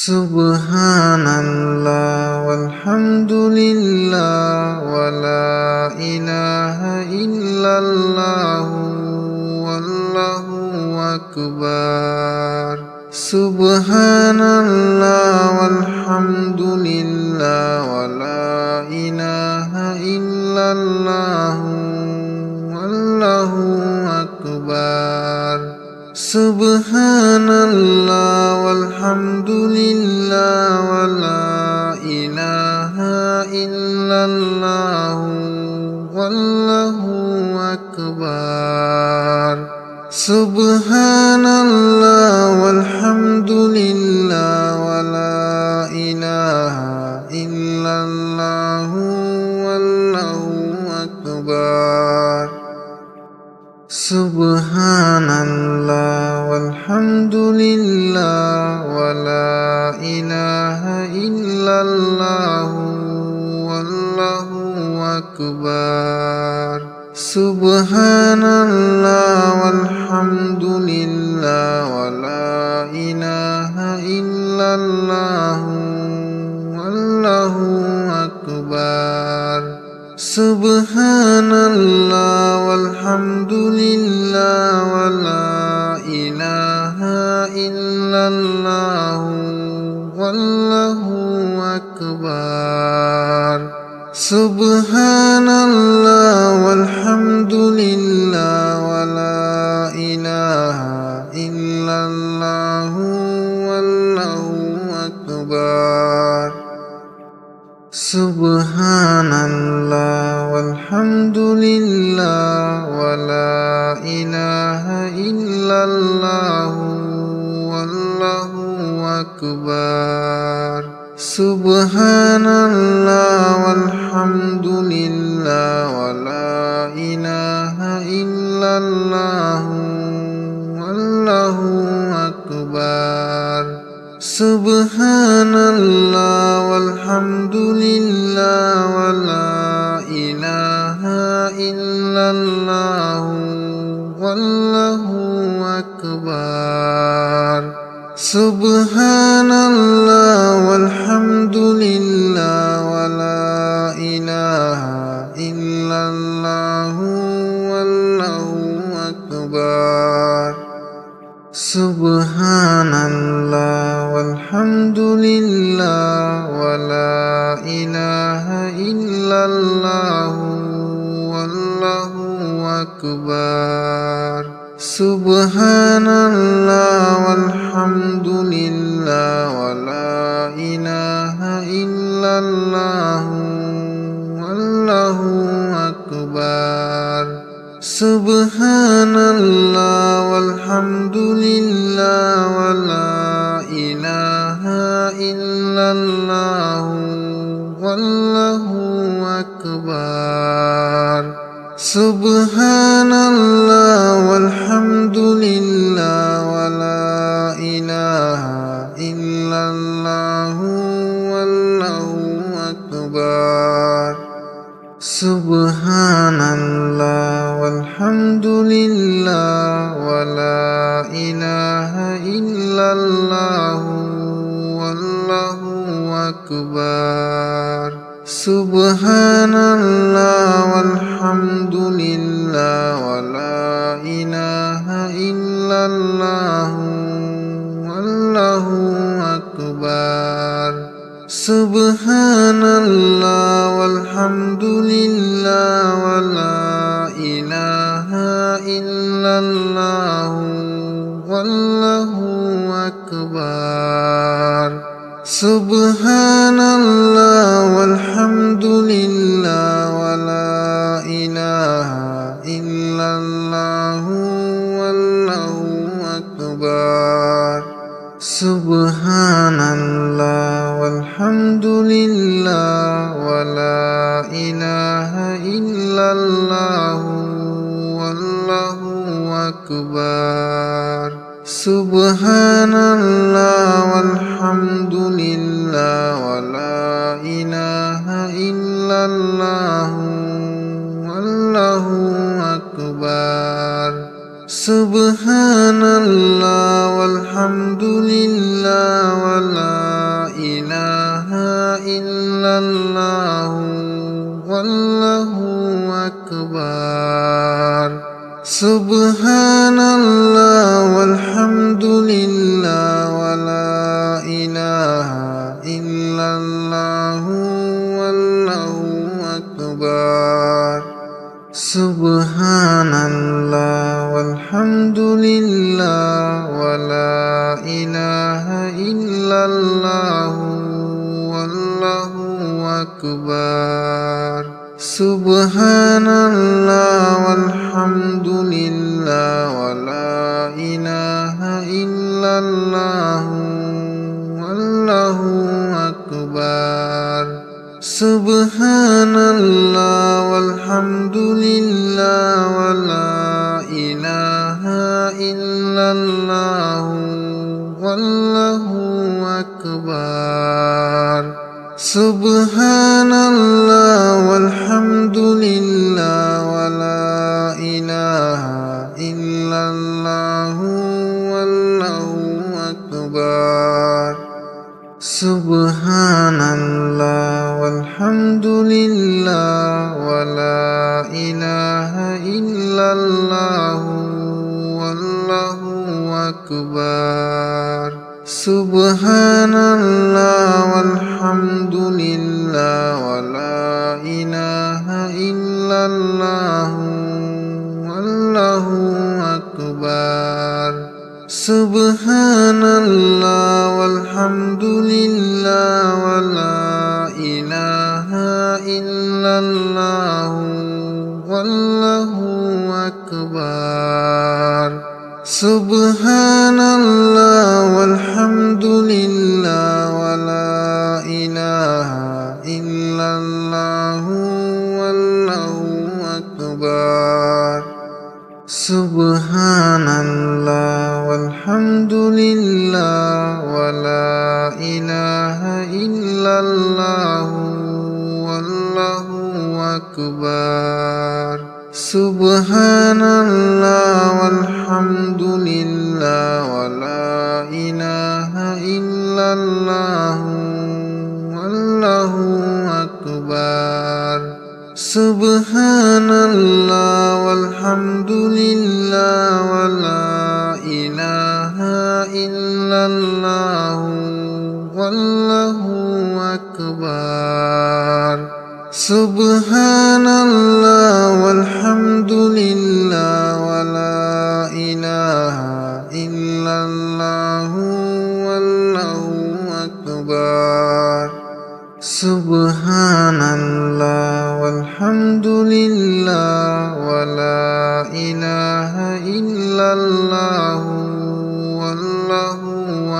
সুবহানাল্লাহ ওয়ালহামদুলিল্লাহ ওয়ালা ইলাহা ইল্লাল্লাহ ওয়াল্লাহু আকবার। সুবহানাল্লাহ ওয়ালহামদুলিল্লাহ ওয়ালা ইলাহা ইল্লাল্লাহ ওয়াল্লাহু আকবার। সুবহানাল্লাহ ওয়ালহামদুলিল্লাহ ওয়ালা ইলাহা ইল্লাল্লাহ ওয়াল্লাহু আকবার। সুবহানাল্লাহ ওয়ালহামদুলিল্লাহ ওয়ালা ইলাহা ইল্লাল্লাহ ওয়াল্লাহু আকবার। সুবহানাল্লাহ ওয়ালহামদুলিল্লাহ ওয়ালা ইলাহা ইল্লাল্লাহ ওয়াল্লাহু আকবার। সুবহানাল্লাহ ওয়ালহামদুলিল্লাহ ওয়ালা ইলাহা ইল্লাল্লাহ ওয়াল্লাহু আকবার। সুবহানাল্লাহ ওয়ালহামদুলিল্লাহ ওয়ালা ইলাহা ইল্লাল্লাহ ওয়াল্লাহু আকবার। সুবহানাল্লাহ ওয়ালহামদুলিল্লাহ ওয়ালা ইলাহা ইল্লাল্লাহ ওয়াল্লাহু আকবার। সুবহানাল্লাহ ওয়ালহামদুলিল্লাহ ওয়ালা ইলাহা ইল্লাল্লাহ ওয়াল্লাহু আকবার। সুবহানাল্লাহ ওয়ালহামদুলিল্লাহ ওয়ালা ইলাহা ইল্লাল্লাহ ওয়াল্লাহু আকবার। সুবহানাল্লাহ ওয়ালহামদুলিল্লাহ ওয়ালা ইলাহা ইল্লাল্লাহ ওয়াল্লাহু আকবার। সুবহানাল্লাহ ওয়ালহামদুলিল্লাহ ওয়ালা ইলাহা ইল্লাল্লাহ ওয়াল্লাহু আকবার। সুবহানাল্লাহ ওয়ালহামদুলিল্লাহ ওয়ালা ইলাহা ইল্লাল্লাহ ওয়াল্লাহু আকবার। সুবহানাল্লাহ ওয়ালহামদুলিল্লাহ ওয়ালা ইলাহা ইল্লাল্লাহ ওয়াল্লাহু আকবার। সুবহানাল্লাহ ওয়ালহামদুলিল্লাহ ওয়ালা ইলাহা ইল্লাল্লাহ ওয়াল্লাহু আকবার। সুবহানাল্লাহ ওয়ালহামদুলিল্লাহ ওয়ালা ইলাহা ইল্লাল্লাহ ওয়াল্লাহু আকবার। সুবহানাল্লাহ ওয়ালহামদুলিল্লাহ ওয়ালা ইলাহা ইল্লাল্লাহ ওয়াল্লাহু আকবার। সুবহানাল্লাহ ওয়ালহামদুলিল্লাহ ওয়ালা ইলাহা ইল্লাল্লাহ ওয়াল্লাহু আকবার। সুবহানাল্লাহ ওয়ালহামদুলিল্লাহ ওয়ালা ইলাহা ইল্লাল্লাহ ওয়াল্লাহু আকবার। সুবহানাল্লাহ ওয়ালহামদুলিল্লাহ ওয়ালা ইলাহা ইল্লাল্লাহ ওয়াল্লাহু আকবার। সুবহানাল্লাহ ওয়ালহামদুলিল্লাহ ওয়ালা ইলাহা ইল্লাল্লাহ ওয়াল্লাহু আকবার। সুবহানাল্লাহ ওয়ালহামদুলিল্লাহ ওয়ালা ইলাহা ইল্লাল্লাহ ওয়াল্লাহু আকবার। সুবহানাল্লাহ ওয়ালহামদুলিল্লাহ ওয়ালা إلا الله والله أكبر سبحان الله والحمد لله ولا إله إلا الله والله أكبر سبحان الله والحمد لله ولا إله إلا الله والله أكبر سبحان الله والحمد لله ولا إله إلا الله والله أكبر سبحان الله والحمد لله ولا إله إلا الله والله أكبر سبحان الله والحمد لله ولا إله إلا الله والله أكبر سبحان الله والحمد لله ولا إله إلا الله والله أكبر سبحان الله والحمد لله ولا إله إلا الله والله أكبر سبحان الله والحمد لله ولا إله إلا الله والله أكبر سبحان الله والحمد لله ولا إله إلا الله والله أكبر سبحان الله والحمد لله ولا إله إلا الله والله أكبر سبحان الله والحمد لله ولا إله إلا الله والله أكبر سبحان الله والحمد لله ولا إله إلا الله والله أكبر سبحان الله والحمد لله ولا إله إلا الله والله أكبر سبحان الله والحمد لله ولا إله إلا الله والله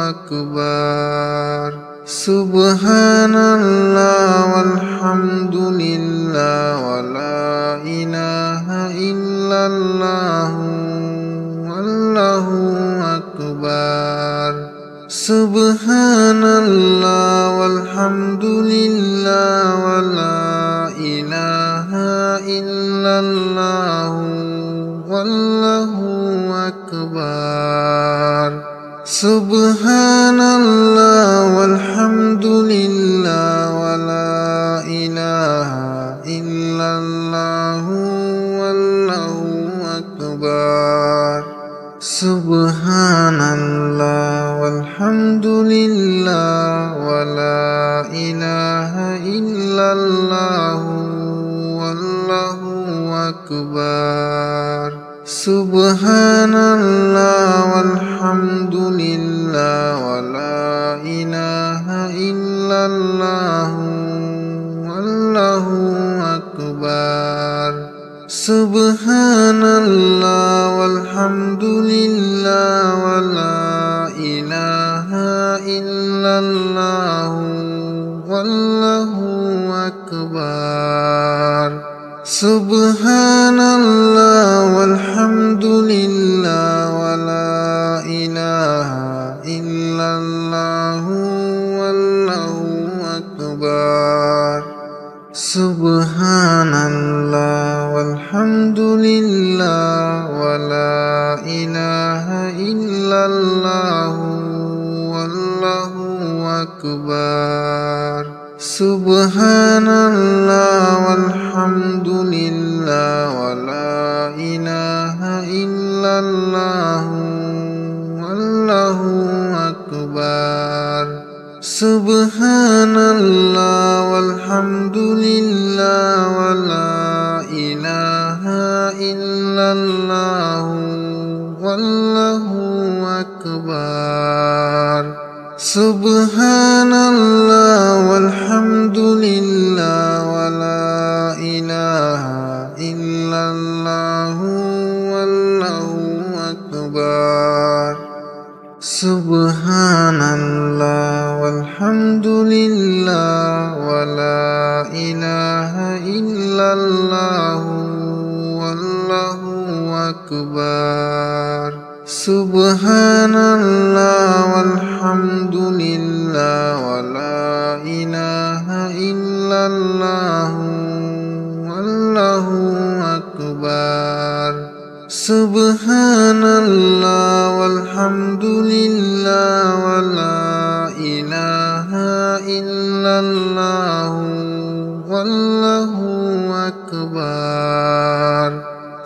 أكبر سبحان الله والحمد لله ولا إله إلا الله والله أكبر سبحان الله والحمد لله ولا إله إلا الله والله أكبر سبحان الله والحمد لله ولا إله إلا الله والله أكبر سبحان الله والحمد لله ولا إله إلا الله والله أكبر سبحان الله والحمد لله ولا إله إلا الله والله أكبر سبحان الله والحمد لله ولا إله إلا الله والله أكبر سبحان الله والحمد لله ولا إله إلا الله والله أكبر سبحان الله والحمد لله ولا إله إلا الله والله أكبر illallah wallahu akbar. Subhanallah walhamdulillah wala ilaha illallah wallahu akbar. Subhanallah walhamdulillah wala ilaha illallah wallahu akbar. Subhanallah walhamdulillah wala ilaha illallah wallahu akbar. Subhanallah walhamdulillah wala ilaha illallah wallahu akbar. Subhanallah walhamdulillah wala ilaha illallah wallahu akbar.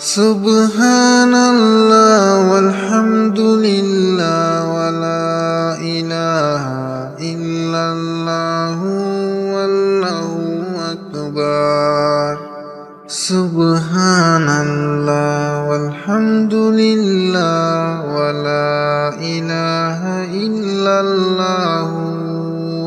Subhanallah walhamdulillah wala ilaha illallah wallahu akbar. Subhanallah walhamdulillah wala ilaha illallah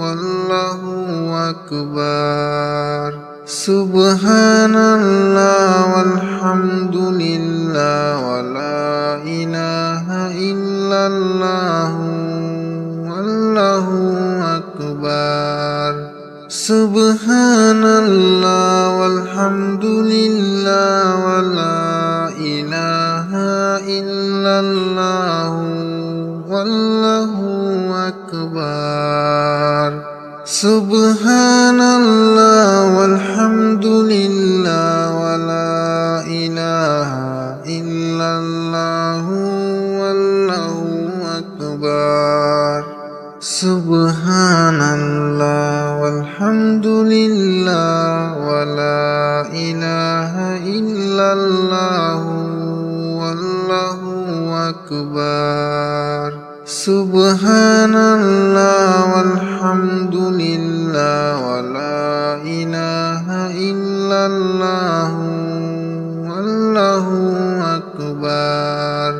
wallahu akbar. Subhanallah walhamdulillah wala ilaha illallah wallahu akbar. Subhanallah walhamdulillah wala ilaha illallah wallahu akbar. Subhanallah walhamdulillah wala ilaha illallah wallahu akbar. Subhanallah walhamdulillah wala ilaha illallah wallahu akbar. Subhanallah walhamdulillah wala ilaha illallah wallahu akbar.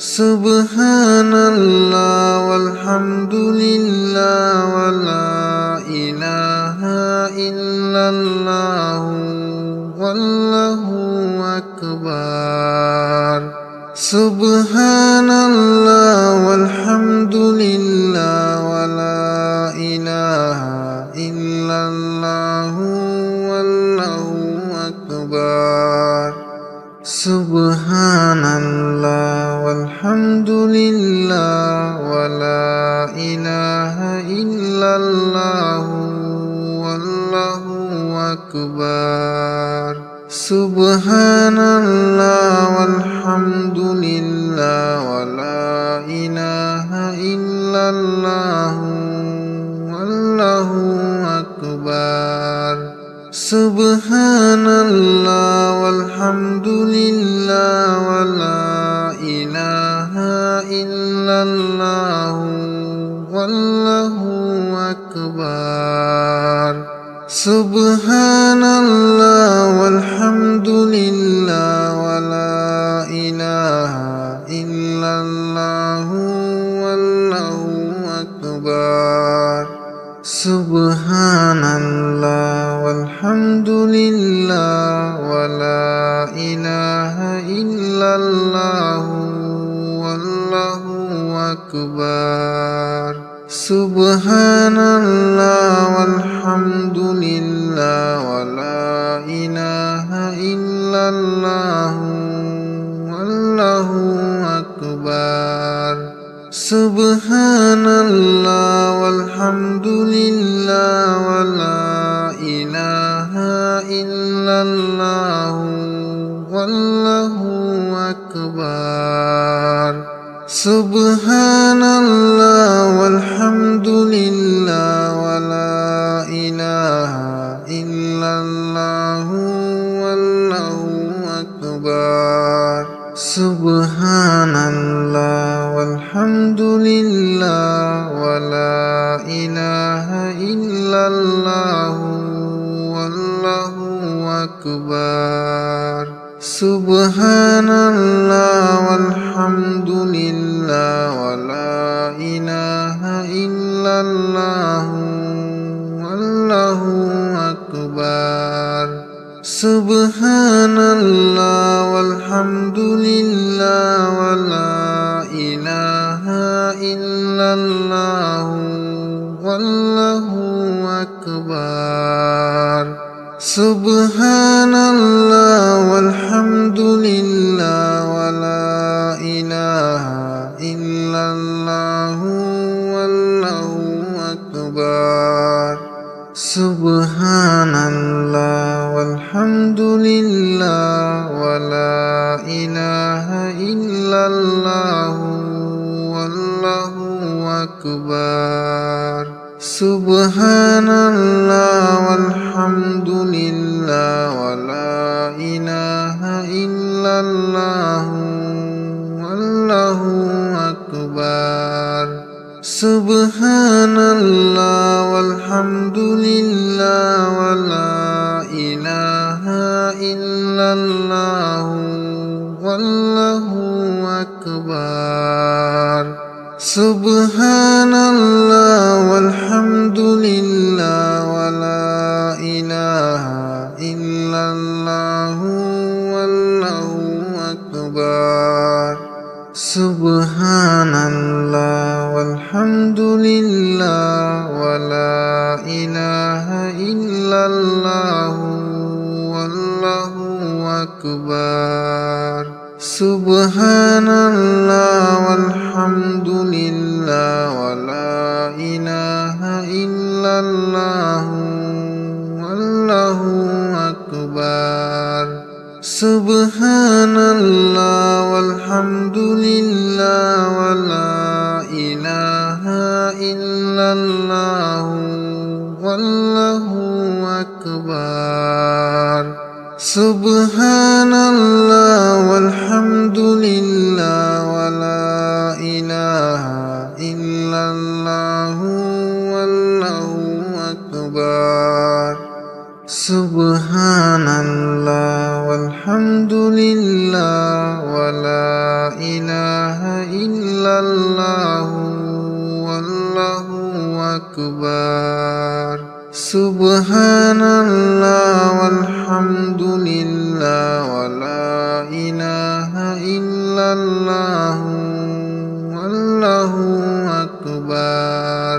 Subhanallah walhamdulillah wala ilaha illallah wallahu akbar. Subhanallah walhamdulillah wala ilaha illallah wallahu akbar. Subhanallah walhamdulillah wala ilaha illallah wallahu akbar. Subhanallah walhamdulillah wala ilaha illallah wallahu akbar. Subhanallah walhamdulillah wala ilaha illallah wallahu akbar. Subhanallah walhamdulillah wala ilaha illallah wallahu akbar. Subhanallah walhamdulillah wala ilaha illallah wallahu akbar. Subhanallah walhamdulillah wala ilaha illallah wallahu akbar. Subhanallah walhamdulillah wala ilaha illallah wallahu akbar. Subhanallah walhamdulillah wala ilaha illallah wallahu akbar. Subhanallah Subhanallah walhamdulillah wa la ilaha illallah wallahu akbar. Subhanallah walhamdulillah wa la ilaha illallah wallahu akbar. Subhanallah walhamdulillah wa la ilaha illallah wallahu akbar. Subhanallah walhamdulillah wa la ilaha illallah wallahu akbar. Subhanallah walhamdulillah wa la ilaha illallah wallahu akbar. Subhanallah walhamdulillah wa la ilaha illallah wallahu akbar. Subhanallah walhamdulillah wa la ilaha illallah wallahu akbar. Subhanallah walhamdulillah wa la ilaha illallah wallahu akbar. Subhanallah walhamdulillah wa la ilaha illallah wallahu akbar. Subhanallah walhamdulillah wa la ilaha illallah wallahu akbar. Subhanallah walhamdulillah wa la ilaha illallah wallahu akbar. Subhanallah walhamdulillah wa la ilaha illallah wallahu akbar. Subhanallah walhamdulillah wa la ilaha illallah wallahu akbar. Subhanallah walhamdulillah wa la ilaha illallah wallahu akbar.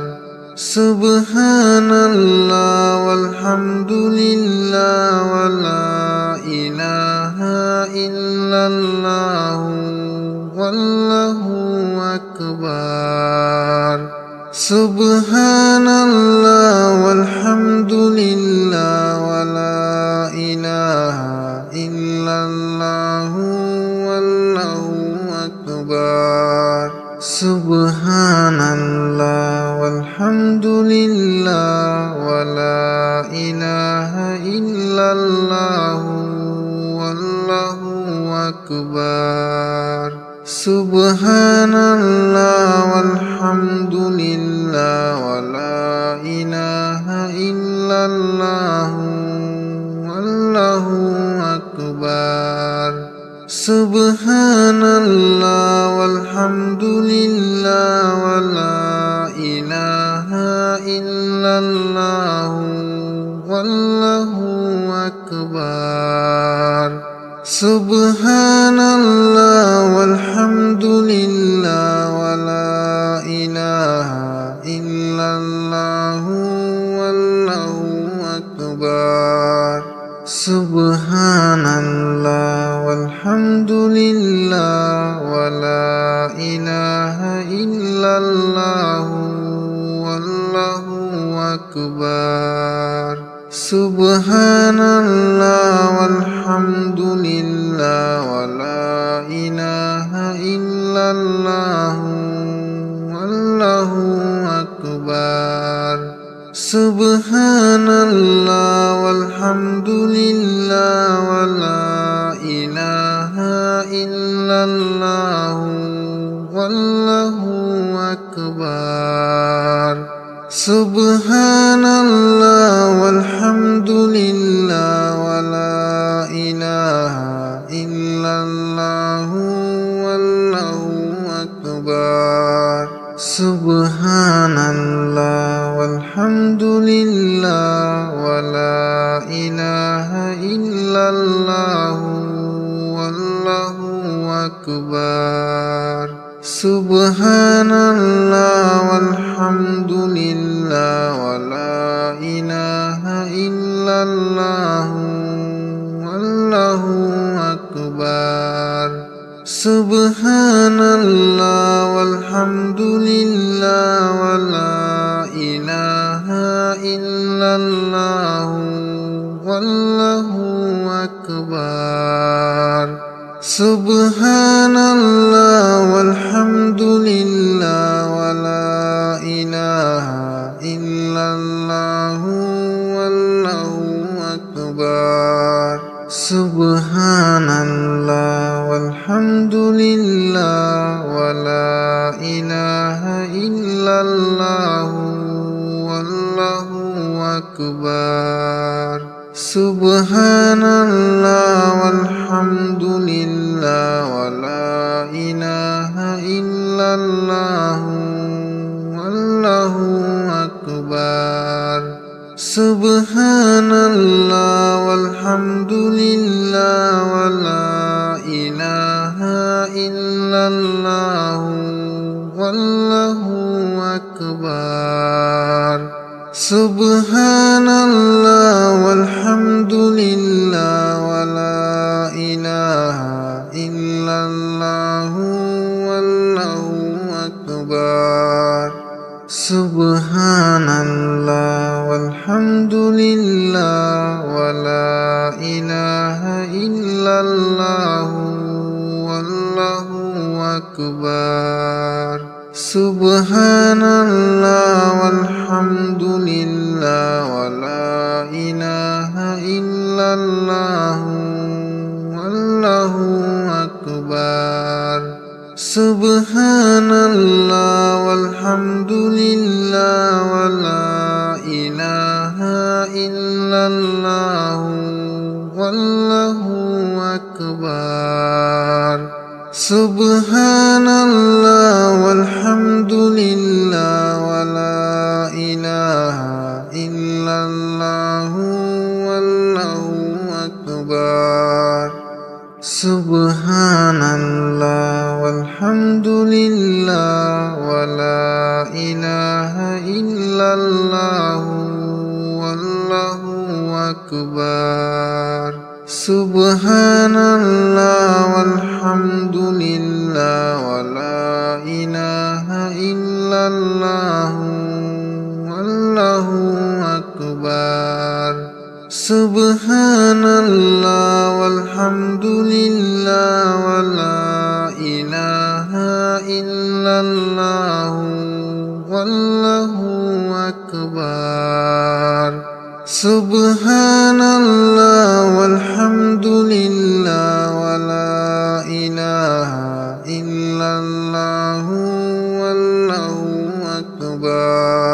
Subhanallah walhamdulillah wa la ilaha illallah wallahu akbar. Subhanallah walhamdulillah wa la ilaha illallah wallahu akbar. Subhanallah walhamdulillah wa la ilaha illallah wallahu akbar. Subhanallah walhamdulillah wa la ilaha illallah wallahu akbar. Subhanallah walhamdulillah wa la ilaha illallah wallahu akbar. Subhanallah walhamdulillah wa la ilaha illallah wallahu akbar. Subhanallah walhamdulillah wa la ilaha illallah wallahu akbar. Subhanallah walhamdulillah wa la ilaha illallah wallahu akbar. Subhanallah walhamdulillah wa la ilaha illallah wallahu akbar. Subhanallah walhamdulillah wa la ilaha illallah wallahu akbar. Subhanallah walhamdulillah wa la ilaha illallah wallahu akbar. Subhanallah walhamdulillah wa la ilaha illallah wallahu akbar. Subhanallah walhamdulillah wa la ilaha illallah wallahu akbar. Subhanallah walhamdulillah wa la ilaha illallah wallahu akbar. Subhanallah walhamdulillah wa la ilaha illallah wallahu akbar. Subhanallah walhamdulillah wa la ilaha illallah wallahu akbar. Subhanallah walhamdulillah wa la ilaha illallah wallahu akbar. Subhanallah walhamdulillah wa la ilaha illallah wallahu akbar. Subhanallah walhamdulillah wa la ilaha illallah wallahu akbar. Subhanallah walhamdulillah wa la ilaha illallah wallahu akbar. Subhanallah walhamdulillah wa la ilaha illallah wallahu akbar. Subhanallah walhamdulillah wa la ilaha illallah wallahu akbar. Subhanallah walhamdulillah wa la ilaha illallah wallahu akbar. Subhanallah walhamdulillah wa la ilaha illallah wallahu akbar. Subhanallah walhamdulillah wa la ilaha illallah wallahu akbar. Subhanallah walhamdulillah wa la ilaha illallah wallahu akbar.